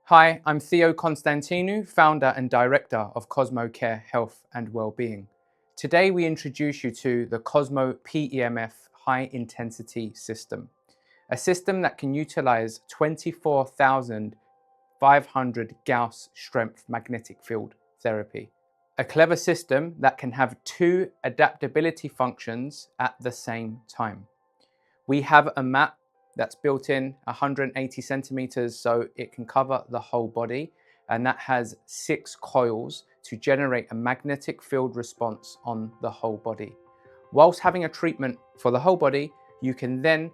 Hi, I'm Theo Constantinou, founder and director of CosmoCare Health and Wellbeing. Today we introduce you to the CosmoPEMF High Intensity System, a system that can utilize 24,500 Gauss strength magnetic field therapy. A clever system that can have two adaptability functions at the same time. We have a mat that's built in 180 centimeters, so it can cover the whole body, and that has 6 coils to generate a magnetic field response on the whole body. Whilst having a treatment for the whole body, you can then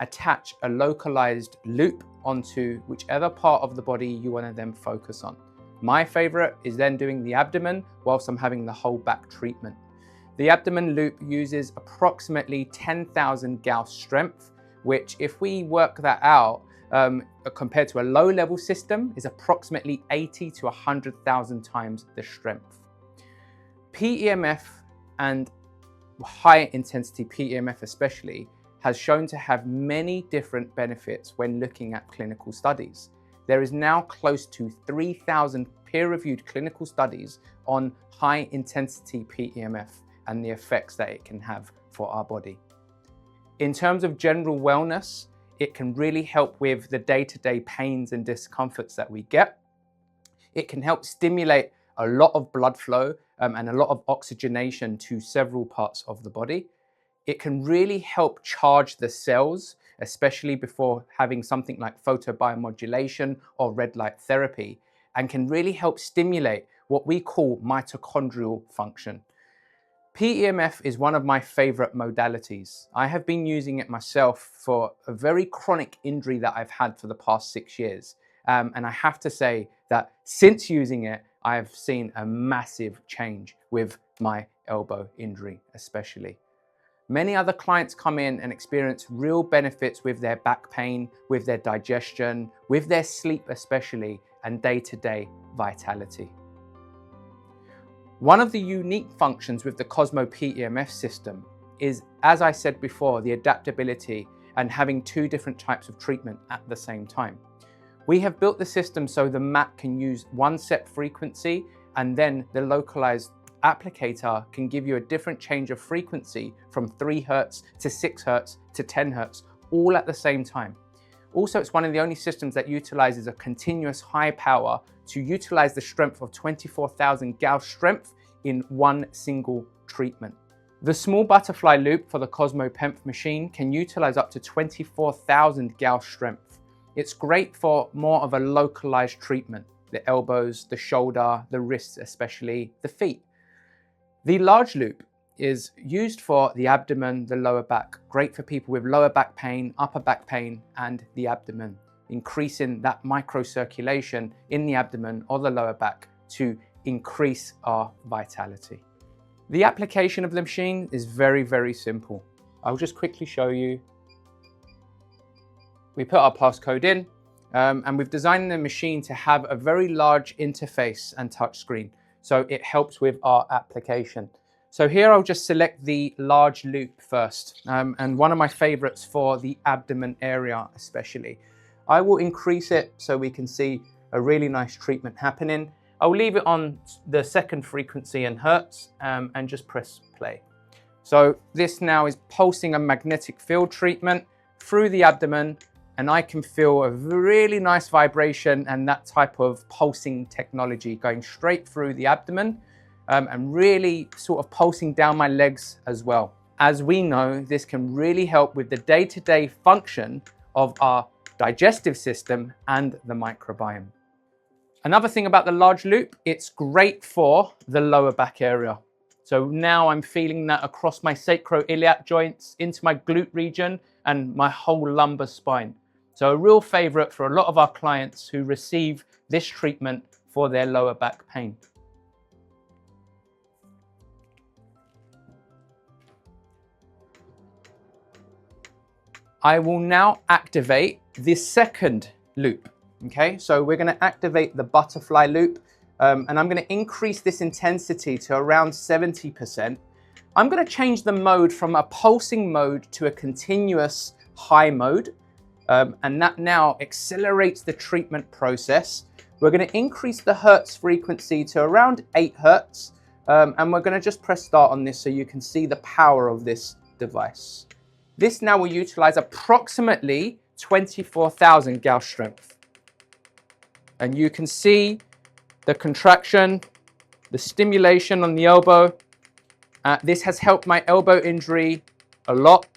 attach a localized loop onto whichever part of the body you want to then focus on. My favorite is then doing the abdomen whilst I'm having the whole back treatment. The abdomen loop uses approximately 10,000 Gauss strength, which if we work that out, compared to a low-level system, is approximately 80 to 100,000 times the strength. PEMF and high-intensity PEMF especially has shown to have many different benefits when looking at clinical studies. There is now close to 3,000 peer-reviewed clinical studies on high-intensity PEMF and the effects that it can have for our body. In terms of general wellness, it can really help with the day-to-day pains and discomforts that we get. It can help stimulate a lot of blood flow and a lot of oxygenation to several parts of the body. It can really help charge the cells, especially before having something like photobiomodulation or red light therapy, and can really help stimulate what we call mitochondrial function. PEMF is one of my favorite modalities. I have been using it myself for a very chronic injury that I've had for the past 6 years. And I have to say that since using it, I have seen a massive change with my elbow injury, especially. Many other clients come in and experience real benefits with their back pain, with their digestion, with their sleep especially, and day-to-day vitality. One of the unique functions with the CosmoPEMF system is, as I said before, the adaptability and having 2 different types of treatment at the same time. We have built the system so the mat can use one set frequency, and then the localized applicator can give you a different change of frequency from 3 Hz to 6 Hz to 10 Hz, all at the same time. Also, it's one of the only systems that utilizes a continuous high power to utilize the strength of 24,000 Gauss strength in one single treatment. The small butterfly loop for the CosmoPEMF machine can utilize up to 24,000 Gauss strength. It's great for more of a localized treatment, the elbows, the shoulder, the wrists especially, the feet. The large loop is used for the abdomen, the lower back, great for people with lower back pain, upper back pain, and the abdomen, increasing that microcirculation in the abdomen or the lower back to increase our vitality. The application of the machine is very, very simple. I'll just quickly show you. We put our passcode in, and we've designed the machine to have a very large interface and touchscreen, so it helps with our application. So here I'll just select the large loop first, and one of my favorites for the abdomen area especially. I will increase it so we can see a really nice treatment happening. I'll leave it on the 2nd frequency in Hertz and just press play. So this now is pulsing a magnetic field treatment through the abdomen, and I can feel a really nice vibration and that type of pulsing technology going straight through the abdomen. And really sort of pulsing down my legs as well. As we know, this can really help with the day-to-day function of our digestive system and the microbiome. Another thing about the large loop, it's great for the lower back area. So now I'm feeling that across my sacroiliac joints, into my glute region, and my whole lumbar spine. So a real favorite for a lot of our clients who receive this treatment for their lower back pain. I will now activate the 2nd loop. Okay, so we're going to activate the butterfly loop, and I'm going to increase this intensity to around 70%. I'm going to change the mode from a pulsing mode to a continuous high mode, and that now accelerates the treatment process We're going to increase the hertz frequency to around 8 hertz. And we're going to just press start on this so you can see the power of this device. This now will utilize approximately 24,000 Gauss strength. And you can see the contraction, the stimulation on the elbow. This has helped my elbow injury a lot.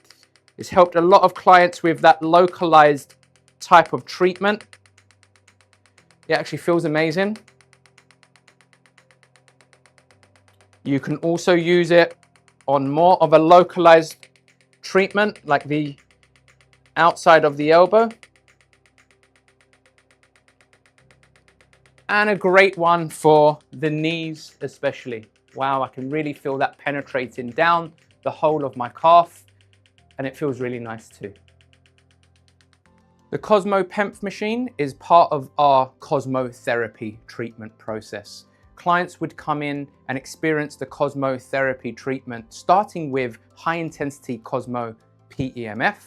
It's helped a lot of clients with that localized type of treatment. It actually feels amazing. You can also use it on more of a localized treatment, like the outside of the elbow. And a great one for the knees especially. Wow, I can really feel that penetrating down the whole of my calf, and it feels really nice too. The CosmoPEMF machine is part of our cosmotherapy treatment process. Clients would come in and experience the cosmotherapy treatment, starting with high-intensity CosmoPEMF.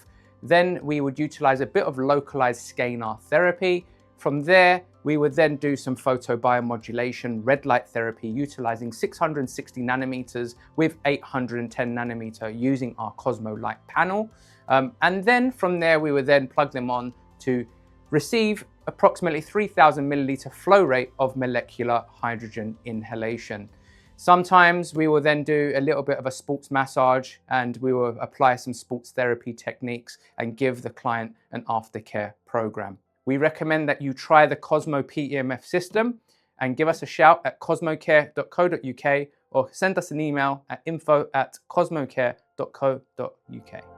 Then we would utilize a bit of localized scalar therapy. From there, we would then do some photobiomodulation, red light therapy, utilizing 660 nanometers with 810 nanometer using our Cosmo Light panel. And then from there, we would then plug them on to receive approximately 3,000 milliliter flow rate of molecular hydrogen inhalation. Sometimes we will then do a little bit of a sports massage, and we will apply some sports therapy techniques and give the client an aftercare program. We recommend that you try the CosmoPEMF system and give us a shout at cosmocare.co.uk or send us an email at info@cosmocare.co.uk.